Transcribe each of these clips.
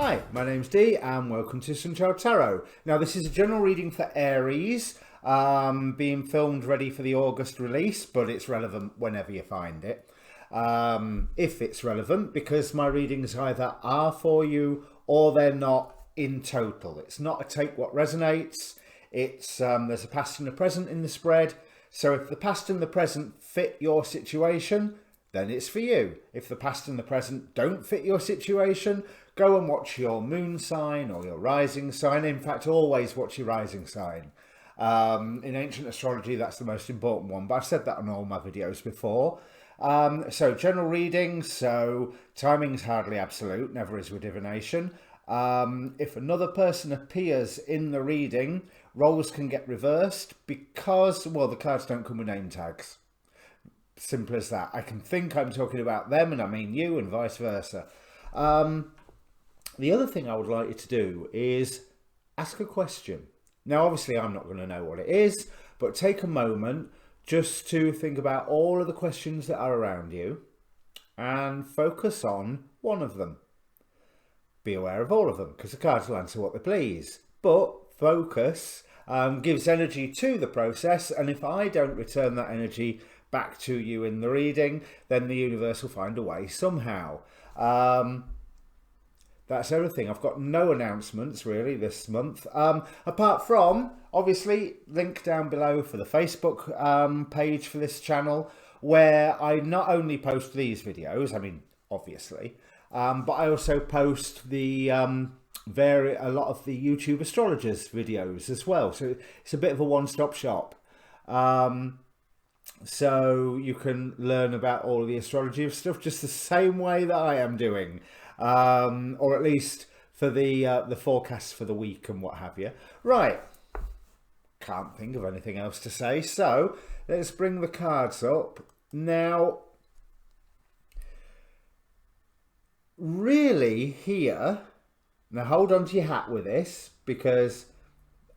Hi, my name's Dee and welcome to Sunchild Tarot. Now this is a general reading for Aries, being filmed ready for the August release, but it's relevant whenever you find it. If it's relevant, because my readings either are for you or they're not in total. It's not a take what resonates. It's there's a past and a present in the spread. So if the past and the present fit your situation, then it's for you. If the past and the present don't fit your situation, go and watch your moon sign or your rising sign. In fact, always watch your rising sign. In ancient astrology, that's the most important one, but I've said that on all my videos before. So general reading, so timing's hardly absolute, never is with divination. If another person appears in the reading, roles can get reversed because, well, the cards don't come with name tags. Simple as that. I can think I'm talking about them and I mean you, and vice versa. The other thing I would like you to do is ask a question. Now, obviously, I'm not going to know what it is, but take a moment just to think about all of the questions that are around you and focus on one of them. Be aware of all of them because the cards will answer what they please. But focus gives energy to the process, and if I don't return that energy back to you in the reading, then the universe will find a way somehow. That's everything. I've got no announcements really this month, apart from obviously link down below for the Facebook page for this channel, where I not only post these videos, I mean obviously, but I also post the a lot of the YouTube astrologers videos as well, so it's a bit of a one-stop shop. So you can learn about all of the astrology stuff just the same way that I am doing, or at least for the forecasts for the week and what have you. Right, can't think of anything else to say, so let's bring the cards up. Now, really here, now hold on to your hat with this, because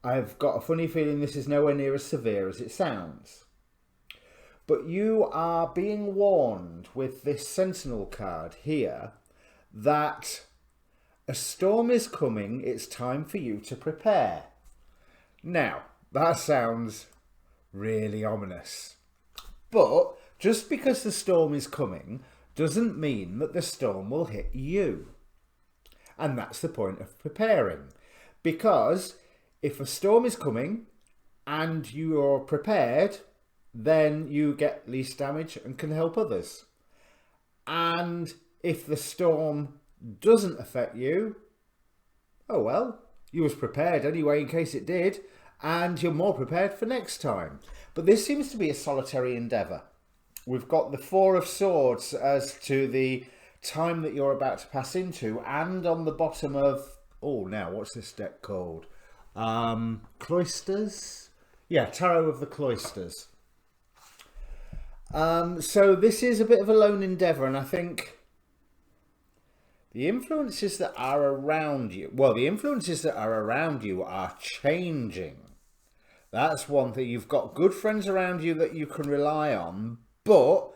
I've got a funny feeling this is nowhere near as severe as it sounds. But you are being warned with this Sentinel card here that a storm is coming. It's time for you to prepare. Now, that sounds really ominous. But just because the storm is coming doesn't mean that the storm will hit you. And that's the point of preparing. Because if a storm is coming and you're prepared, then you get least damage and can help others. And if the storm doesn't affect you, oh well, you was prepared anyway in case it did, and you're more prepared for next time. But this seems to be a solitary endeavour. We've got the Four of Swords as to the time that you're about to pass into, and on the bottom of, oh, now what's this deck called? Cloisters? Yeah, Tarot of the Cloisters. So this is a bit of a lone endeavour, and I think the influences that are around you, well, the influences that are around you are changing. That's one thing. You've got good friends around you that you can rely on, but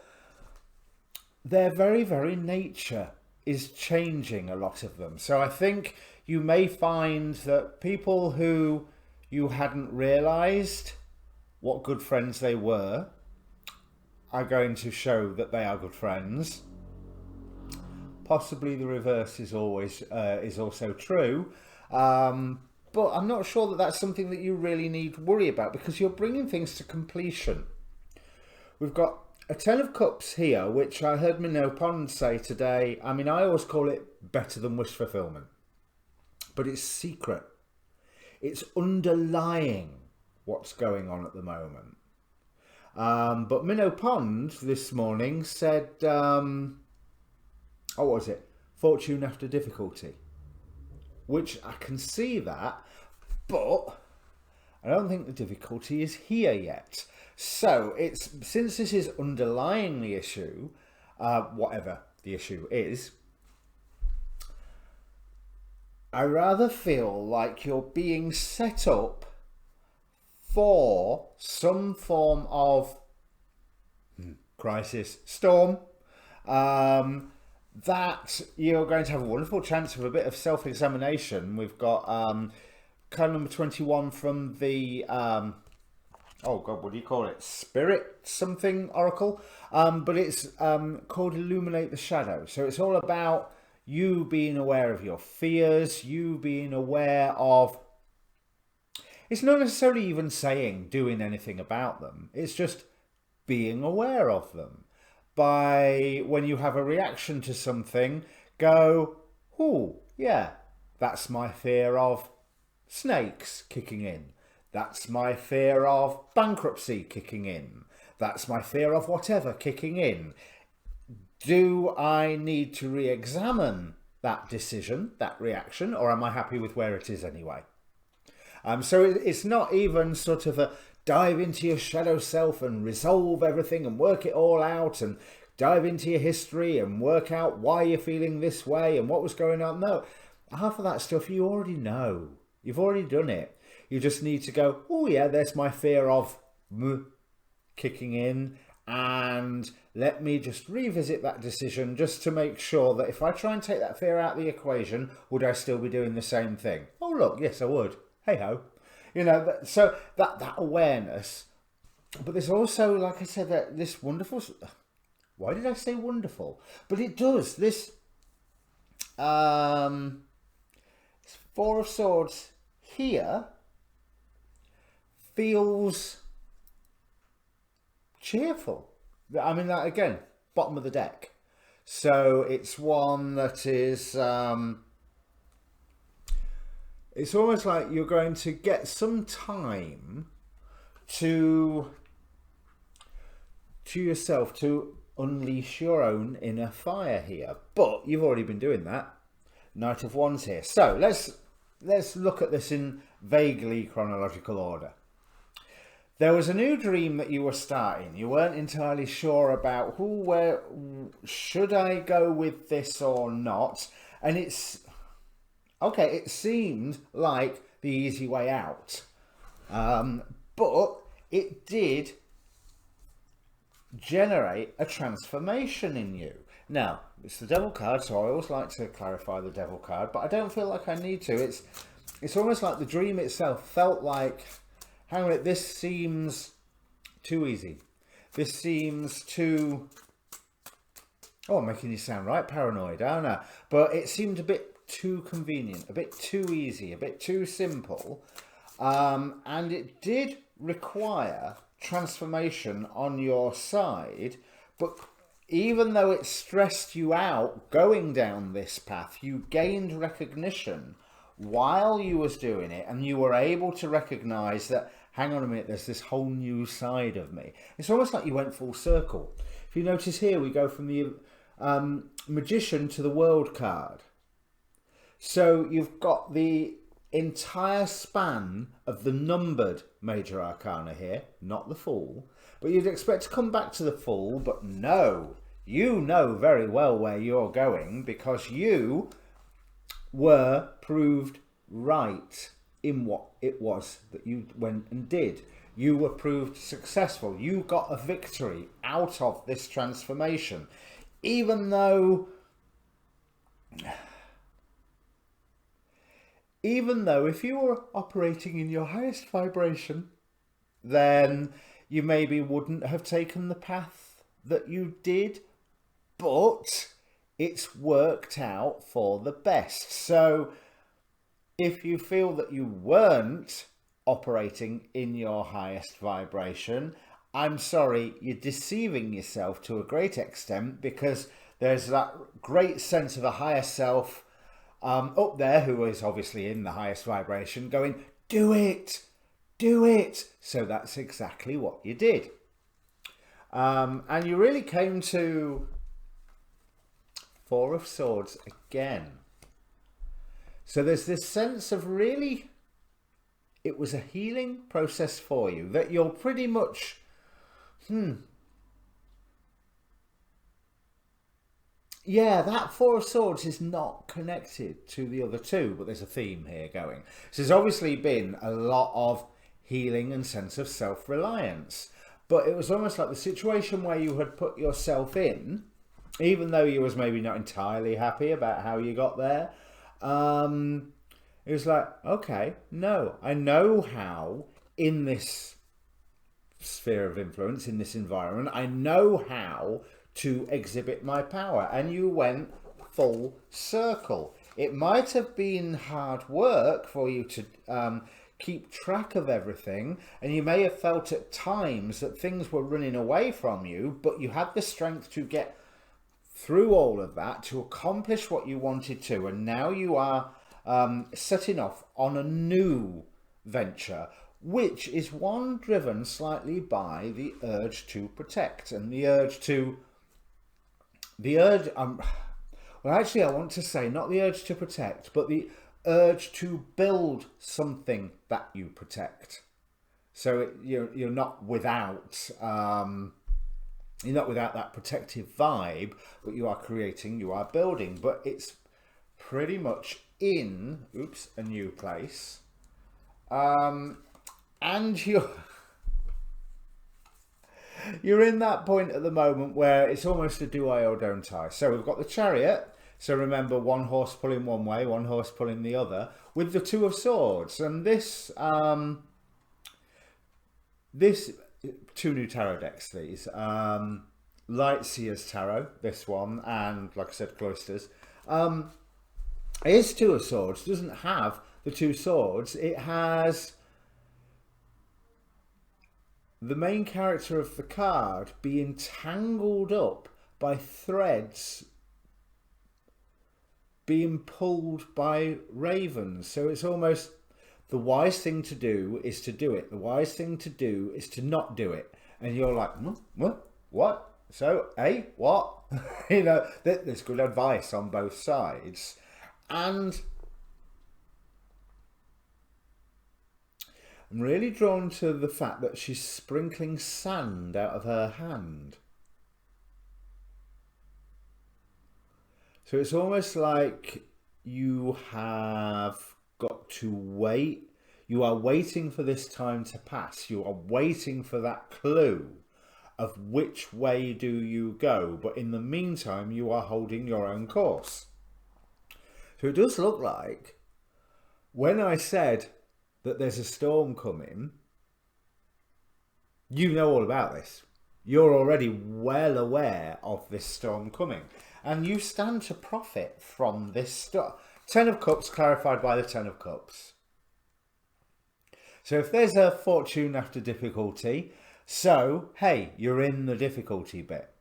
their very, very nature is changing, a lot of them. So I think you may find that people who you hadn't realised what good friends they were are going to show that they are good friends. Possibly the reverse is always is also true, but I'm not sure that that's something that you really need to worry about, because you're bringing things to completion. We've got a Ten of Cups here, which I heard Minnow Pond say today. I mean, I always call it better than wish fulfillment, but it's secret. It's underlying what's going on at the moment. But Minnow Pond this morning said, what was it? Fortune after difficulty. Which I can see that, but I don't think the difficulty is here yet. So it's, since this is underlying the issue, whatever the issue is, I rather feel like you're being set up for some form of crisis, storm, that you're going to have a wonderful chance of a bit of self-examination. We've got card number 21 from the oh god, what do you call it? Spirit something oracle. But it's called Illuminate the Shadow. So it's all about you being aware of your fears, you being aware of, it's not necessarily even saying doing anything about them. It's just being aware of them. By when you have a reaction to something, go, oh yeah, that's my fear of snakes kicking in. That's my fear of bankruptcy kicking in. That's my fear of whatever kicking in. Do I need to re-examine that decision, that reaction, or am I happy with where it is anyway? So it's not even sort of a dive into your shadow self and resolve everything and work it all out and dive into your history and work out why you're feeling this way and what was going on. No, half of that stuff you already know. You've already done it. You just need to go, oh yeah, there's my fear of kicking in, and let me just revisit that decision just to make sure that if I try and take that fear out of the equation, would I still be doing the same thing? Oh look, yes I would. Hey ho. You know, so that awareness. But there's also, like I said, that this wonderful, why did I say wonderful? But it does, this Four of Swords here feels cheerful. I mean, that again, bottom of the deck. So it's one that is, it's almost like you're going to get some time to yourself to unleash your own inner fire here. But you've already been doing that. Knight of Wands here. So let's look at this in vaguely chronological order. There was a new dream that you were starting. You weren't entirely sure about where should I go with this or not. And it's okay, it seemed like the easy way out. But it did generate a transformation in you. Now, it's the Devil card, so I always like to clarify the Devil card, but I don't feel like I need to. It's almost like the dream itself felt like, hang on, this seems too easy. This seems too, oh, I'm making you sound right paranoid, aren't I? But it seemed a bit too convenient, a bit too easy, a bit too simple. And it did require transformation on your side, but even though it stressed you out going down this path, you gained recognition while you was doing it, and you were able to recognize that, hang on a minute, there's this whole new side of me. It's almost like you went full circle. If you notice here, we go from the Magician to the World card. So you've got the entire span of the numbered major arcana here, not the Fool. But you'd expect to come back to the Fool, but no. You know very well where you're going because you were proved right in what it was that you went and did. You were proved successful. You got a victory out of this transformation. Even though if you were operating in your highest vibration, then you maybe wouldn't have taken the path that you did, but it's worked out for the best. So if you feel that you weren't operating in your highest vibration, I'm sorry, you're deceiving yourself to a great extent, because there's that great sense of a higher self up there who is obviously in the highest vibration going, do it, do it. So that's exactly what you did. And you really came to Four of Swords again. So there's this sense of really, it was a healing process for you, that you're pretty much, yeah, that Four of Swords is not connected to the other two, but there's a theme here going. So there's obviously been a lot of healing and sense of self-reliance, but it was almost like the situation where you had put yourself in even though you was maybe not entirely happy about how you got there. It was like, okay, no, I know how in this sphere of influence, in this environment, I know how to exhibit my power. And you went full circle. It might have been hard work for you to keep track of everything, and you may have felt at times that things were running away from you, but you had the strength to get through all of that to accomplish what you wanted to, and now you are setting off on a new venture, which is one driven slightly by the urge to protect and the urge well, actually, I want to say not the urge to protect, but the urge to build something that you protect. So you're not without that protective vibe, but you are creating, you are building. But it's pretty much in a new place, and you're in that point at the moment where it's almost a do I or don't I. So we've got the Chariot. So remember, one horse pulling one way, one horse pulling the other, with the Two of Swords. And this two new tarot decks, these. Lightseer's Tarot, this one, and like I said, Cloisters. It is Two of Swords. It doesn't have the two swords. It has the main character of the card being tangled up by threads being pulled by ravens. So it's almost the wise thing to do is to do it. The wise thing to do is to not do it. And you're like, what? So, what? You know, there's good advice on both sides. And I'm really drawn to the fact that she's sprinkling sand out of her hand. So it's almost like you have got to wait. You are waiting for this time to pass. You are waiting for that clue of which way do you go. But in the meantime, you are holding your own course. So it does look like when I said that there's a storm coming, you know all about this. You're already well aware of this storm coming. And you stand to profit from this stuff. Ten of Cups clarified by the Ten of Cups. So if there's a fortune after difficulty, so, hey, you're in the difficulty bit.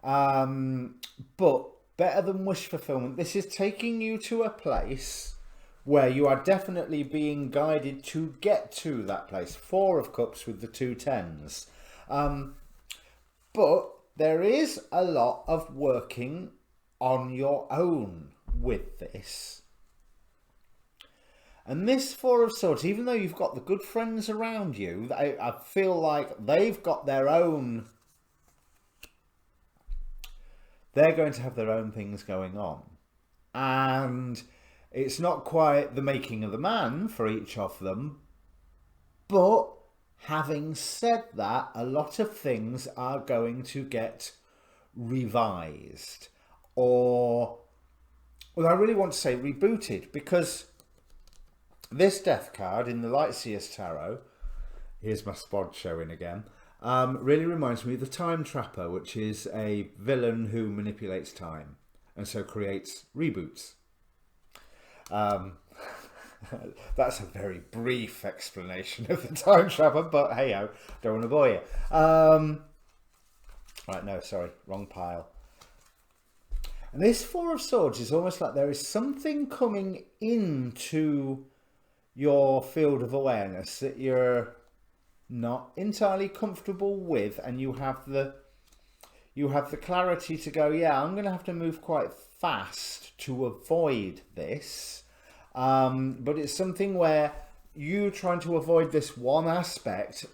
But better than wish fulfillment, this is taking you to a place where you are definitely being guided to get to that place. Four of Cups with the two tens. But there is a lot of working on your own with this. And this Four of Swords, even though you've got the good friends around you, I feel like they've got their own... They're going to have their own things going on. And it's not quite the making of the man for each of them. But having said that, a lot of things are going to get revised. Or, well, I really want to say rebooted, because this Death card in the Lightseer's Tarot, here's my spod showing again, really reminds me of the Time Trapper, which is a villain who manipulates time and so creates reboots. That's a very brief explanation of the Time Trapper, but hey-ho, don't want to bore you. Right, no, sorry, wrong pile. And this Four of Swords is almost like there is something coming into your field of awareness that you're not entirely comfortable with, and you have the clarity to go, yeah, I'm going to have to move quite fast to avoid this. But it's something where you trying to avoid this one aspect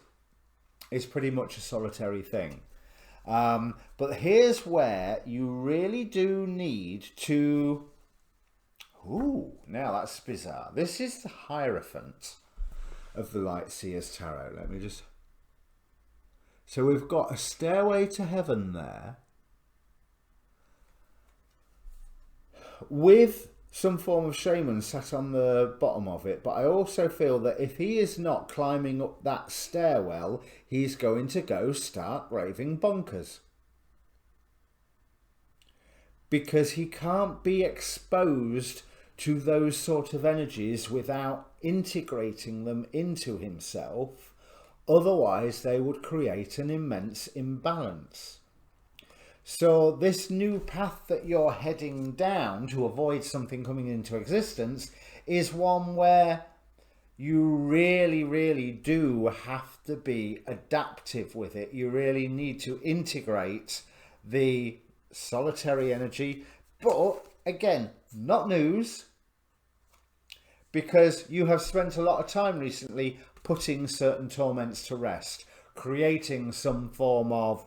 is pretty much a solitary thing. But here's where you really do need to... Ooh, now that's bizarre. This is the Hierophant of the Lightseer's Tarot. Let me just... So we've got a stairway to heaven there. with some form of shaman sat on the bottom of it, but I also feel that if he is not climbing up that stairwell, he's going to go start raving bonkers. Because he can't be exposed to those sort of energies without integrating them into himself. Otherwise, they would create an immense imbalance. So this new path that you're heading down to avoid something coming into existence is one where you really, really do have to be adaptive with it. You really need to integrate the solitary energy, but again, not news, because you have spent a lot of time recently putting certain torments to rest, creating some form of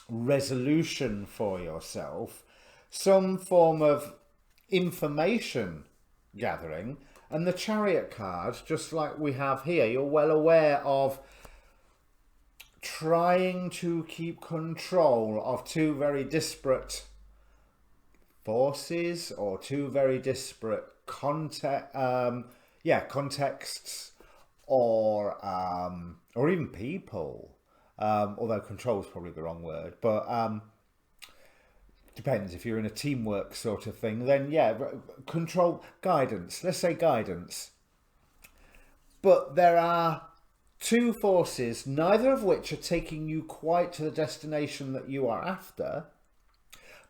resolution for yourself, some form of information gathering. And the Chariot card, just like we have here, you're well aware of trying to keep control of two very disparate forces or two very disparate contexts or even people. Although control is probably the wrong word, but depends. If you're in a teamwork sort of thing, then yeah, control, guidance. Let's say guidance. But there are two forces, neither of which are taking you quite to the destination that you are after.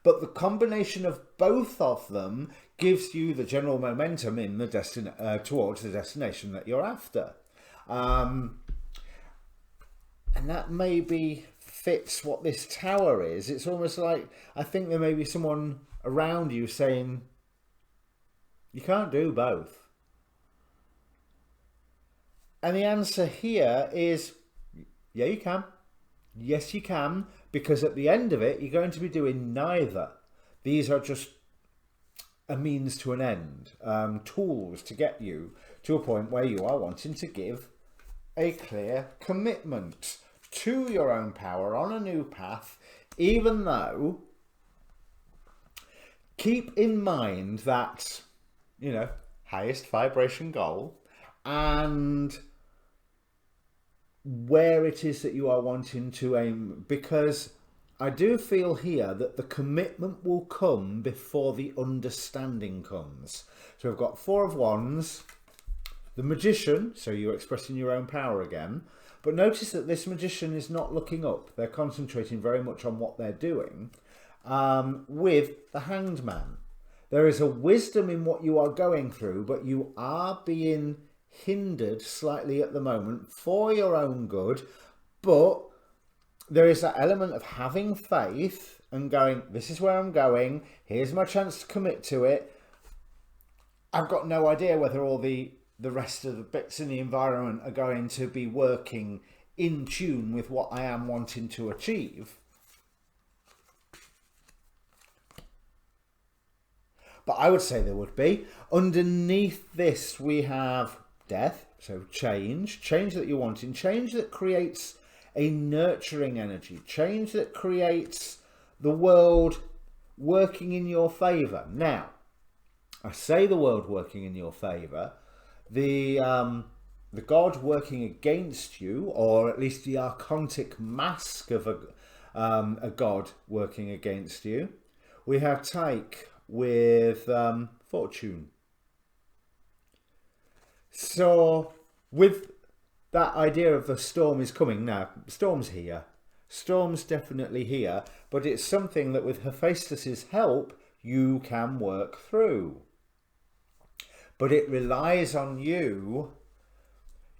But the combination of both of them gives you the general momentum in the towards the destination that you're after. And that maybe fits what this tower is. It's almost like, I think there may be someone around you saying, you can't do both. And the answer here is, yeah, you can. Yes, you can. Because at the end of it, you're going to be doing neither. These are just a means to an end. Tools to get you to a point where you are wanting to give a clear commitment to your own power on a new path, even though, keep in mind that, highest vibration goal and where it is that you are wanting to aim, because I do feel here that the commitment will come before the understanding comes. So we've got Four of Wands, the Magician, so you're expressing your own power again. But notice that this Magician is not looking up. They're concentrating very much on what they're doing. With the Hanged Man. There is a wisdom in what you are going through, but you are being hindered slightly at the moment for your own good. But there is that element of having faith and going, this is where I'm going. Here's my chance to commit to it. I've got no idea whether all the rest of the bits in the environment are going to be working in tune with what I am wanting to achieve. But I would say there would be. Underneath this, we have death, so change that you're wanting, change that creates a nurturing energy, change that creates the world working in your favour. Now, I say the world working in your favour. The god working against you, or at least the archontic mask of a god working against you. We have Tyke with fortune. So with that idea of the storm is coming now, storm's here. Storm's definitely here, but it's something that with Hephaestus's help you can work through. But it relies on you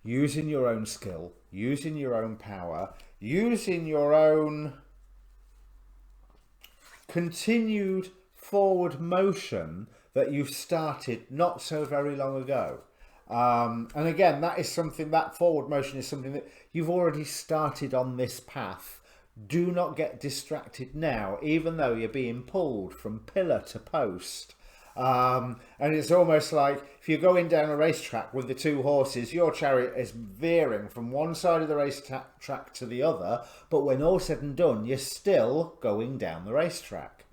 using your own skill, using your own power, using your own continued forward motion that you started not so very long ago. And again, that is something, that forward motion is something that you've already started on this path. Do not get distracted now, even though you're being pulled from pillar to post. And it's almost like if you're going down a racetrack with the two horses, your chariot is veering from one side of the racetrack to the other, but when all's said and done, you're still going down the racetrack.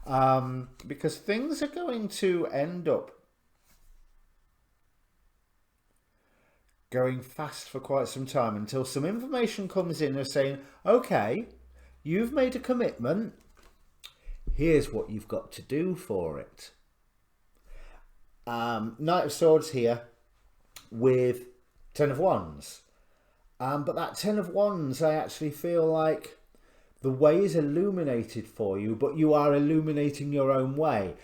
because things are going to end up going fast for quite some time until some information comes in of saying, okay, you've made a commitment, here's what you've got to do for it. Knight of Swords here with Ten of Wands. But that Ten of Wands, I actually feel like the way is illuminated for you, but you are illuminating your own way.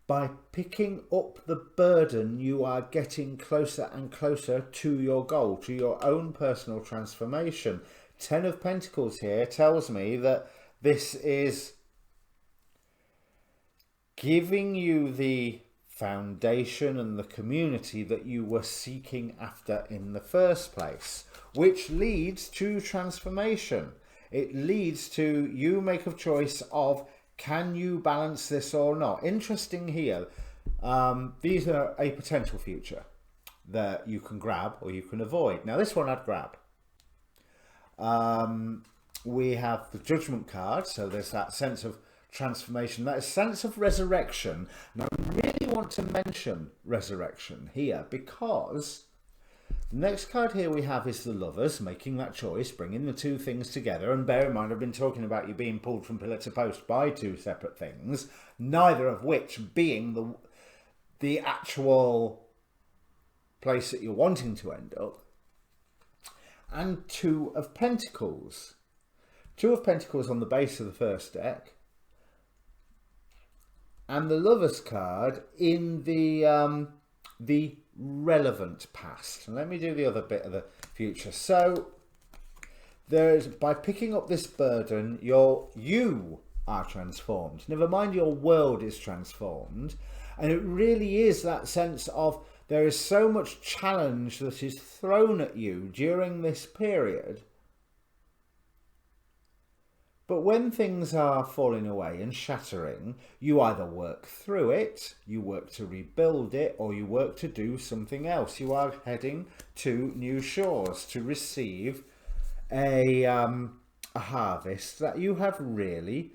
By picking up the burden, you are getting closer and closer to your goal, to your own personal transformation. Ten of Pentacles here tells me that this is giving you the foundation and the community that you were seeking after in the first place, which leads to transformation. It leads to you make a choice of, can you balance this or not? Interesting here. These are a potential future that you can grab or you can avoid. Now this one I'd grab. We have the Judgment card, so there's that sense of transformation, that sense of resurrection. Now I really want to mention resurrection here because the next card here we have is the Lovers, making that choice, bringing the two things together. And bear in mind, I've been talking about you being pulled from pillar to post by two separate things, neither of which being the actual place that you're wanting to end up. And Two of Pentacles. Two of Pentacles on the base of the first deck. And the Lovers card in the relevant past. And let me do the other bit of the future. So there's, by picking up this burden, you are transformed. Never mind your world is transformed. And it really is that sense of there is so much challenge that is thrown at you during this period. But when things are falling away and shattering, you either work through it, you work to rebuild it, or you work to do something else. You are heading to new shores to receive a harvest that you have really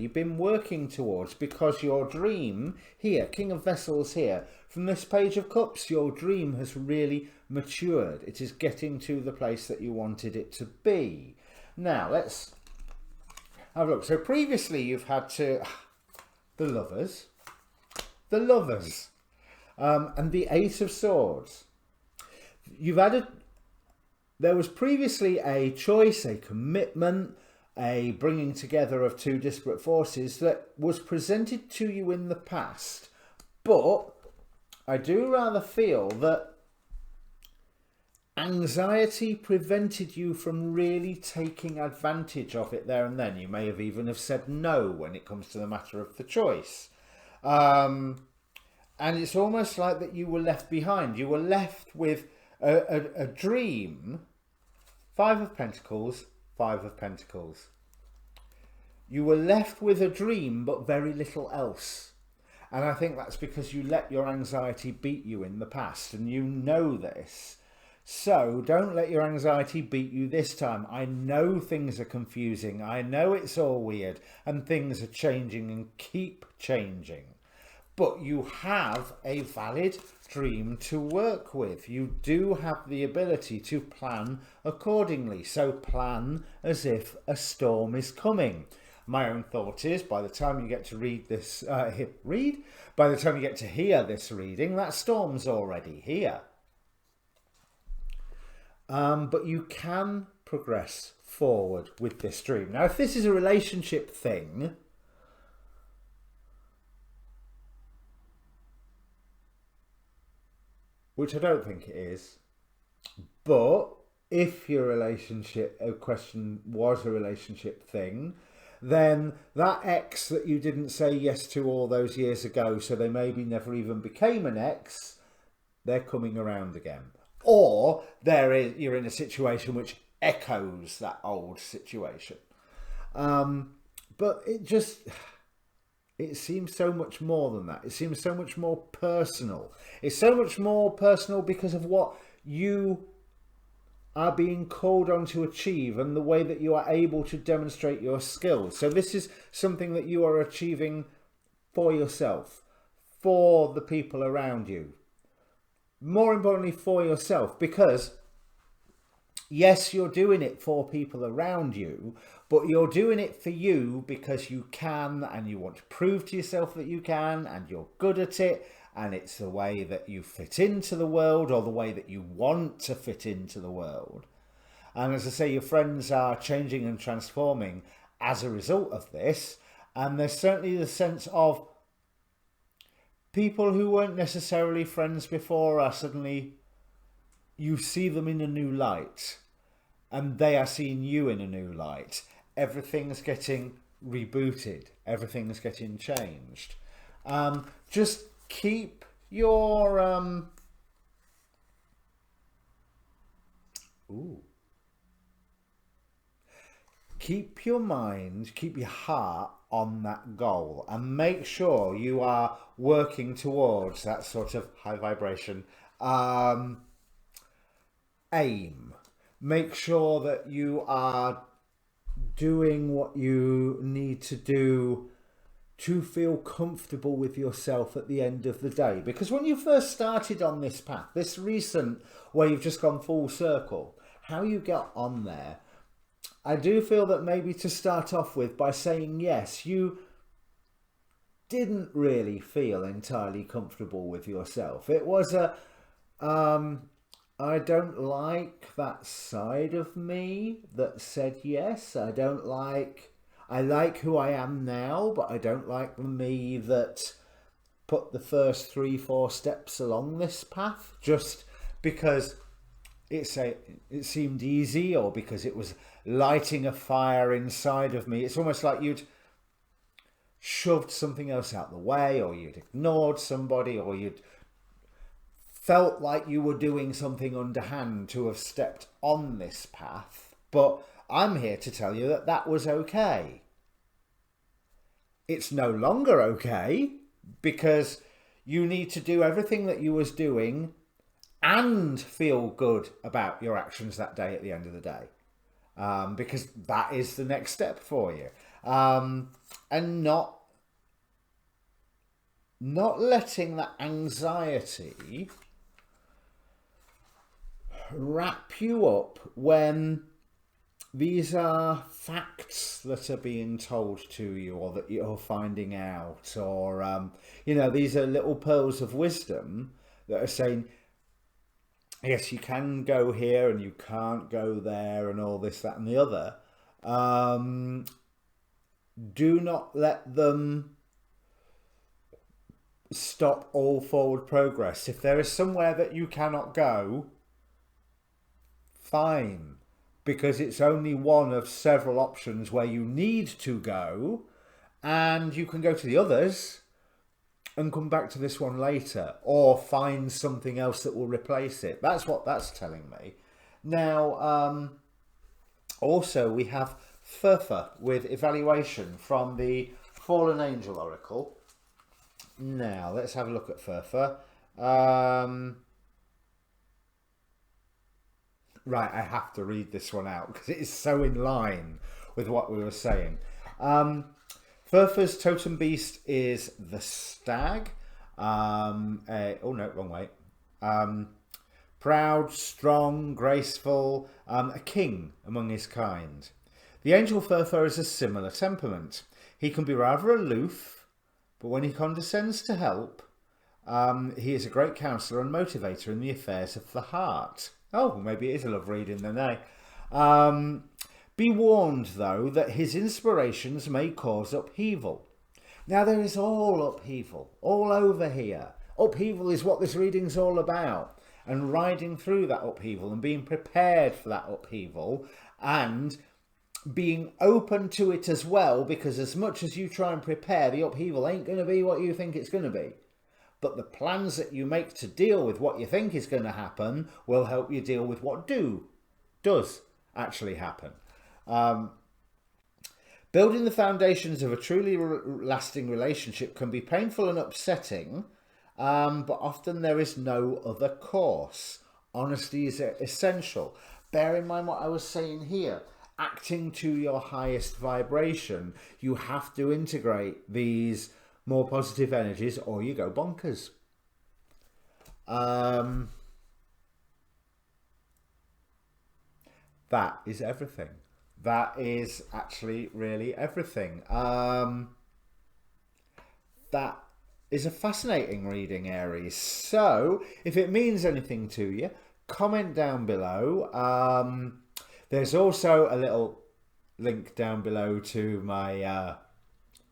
been working towards, because your dream here, King of Vessels here, from this Page of Cups, your dream has really matured. It is getting to the place that you wanted it to be. Now, let's have a look. So previously you've had to the Lovers, and the Ace of Swords. You've added, there was previously a choice, a commitment, a bringing together of two disparate forces that was presented to you in the past, but I do rather feel that anxiety prevented you from really taking advantage of it there and then. You may have even have said no when it comes to the matter of the choice. And it's almost like that you were left behind. You were left with a dream. Five of Pentacles, Five of Pentacles. You were left with a dream, but very little else. And I think that's because you let your anxiety beat you in the past, and you know this. So don't let your anxiety beat you this time. I know things are confusing. I know it's all weird and things are changing and keep changing. But you have a valid dream to work with. You do have the ability to plan accordingly. So plan as if a storm is coming. My own thought is, by the time you get to read this, by the time you get to hear this reading, that storm's already here. But you can progress forward with this dream. Now, if this is a relationship thing, which I don't think it is, but if your relationship question was a relationship thing, then that ex that you didn't say yes to all those years ago, so they maybe never even became an ex, they're coming around again. Or you're in a situation which echoes that old situation. But it seems so much more than that. It seems so much more personal. It's so much more personal because of what you are being called on to achieve and the way that you are able to demonstrate your skills. So this is something that you are achieving for yourself, for the people around you. More importantly, for yourself, because yes, you're doing it for people around you, but you're doing it for you because you can, and you want to prove to yourself that you can, and you're good at it, and it's the way that you fit into the world, or the way that you want to fit into the world. And as I say, your friends are changing and transforming as a result of this, and there's certainly the sense of people who weren't necessarily friends before are suddenly, you see them in a new light, and they are seeing you in a new light. Everything's getting rebooted. Everything's getting changed. Just keep your... Keep your mind, keep your heart on that goal, and make sure you are working towards that sort of high vibration aim. Make sure that you are doing what you need to do to feel comfortable with yourself at the end of the day. Because when you first started on this path, this recent where you've just gone full circle, how you got on there, I do feel that maybe to start off with by saying yes, you didn't really feel entirely comfortable with yourself. It was a, I don't like that side of me that said yes. I like who I am now, but I don't like the me that put the first 3-4 steps along this path just because it seemed easy, or because it was lighting a fire inside of me. It's almost like you'd shoved something else out the way, or you'd ignored somebody, or you'd felt like you were doing something underhand to have stepped on this path. But I'm here to tell you that that was okay. It's no longer okay, because you need to do everything that you was doing and feel good about your actions that day at the end of the day. Because that is the next step for you. And not letting that anxiety wrap you up when these are facts that are being told to you, or that you're finding out, or these are little pearls of wisdom that are saying, yes, you can go here and you can't go there, and all this, that and the other. Do not let them stop all forward progress. If there is somewhere that you cannot go, fine, because it's only one of several options where you need to go, and you can go to the others and come back to this one later, or find something else that will replace it. That's what that's telling me. Now, also we have Furfa with evaluation from the Fallen Angel Oracle. Now, let's have a look at Furfa. Right, I have to read this one out because it is so in line with what we were saying. Furfa's totem beast is the stag. Oh no, wrong way. Proud, strong, graceful, a king among his kind. The angel Furfa is a similar temperament. He can be rather aloof, but when he condescends to help, he is a great counsellor and motivator in the affairs of the heart. Oh, maybe it is a love reading then, eh? Be warned, though, that his inspirations may cause upheaval. Now, there is all upheaval, all over here. Upheaval is what this reading's all about. And riding through that upheaval and being prepared for that upheaval and being open to it as well, because as much as you try and prepare, the upheaval ain't going to be what you think it's going to be. But the plans that you make to deal with what you think is going to happen will help you deal with what does actually happen. Building the foundations of a truly lasting relationship can be painful and upsetting, but often there is no other course. Honesty is essential. Bear in mind what I was saying here. Acting to your highest vibration, you have to integrate these more positive energies, or you go bonkers. That is everything. That is actually really everything. That is a fascinating reading, Aries. So, if it means anything to you, comment down below. There's also a little link down below to my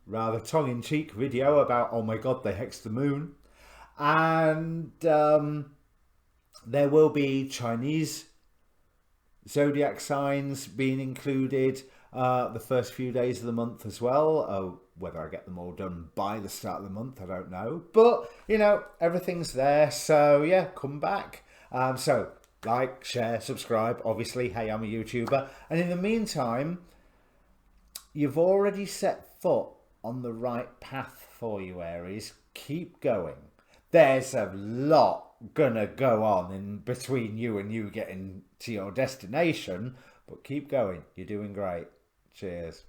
rather tongue-in-cheek video about, oh my god, they hexed the moon. And there will be Chinese zodiac signs being included the first few days of the month as well. Whether I get them all done by the start of the month, I don't know. But, you know, everything's there. So, yeah, come back. So, like, share, subscribe. Obviously, hey, I'm a YouTuber. And in the meantime, you've already set foot on the right path for you, Aries. Keep going. There's a lot gonna go on in between you and you getting to your destination, but keep going. You're doing great. Cheers.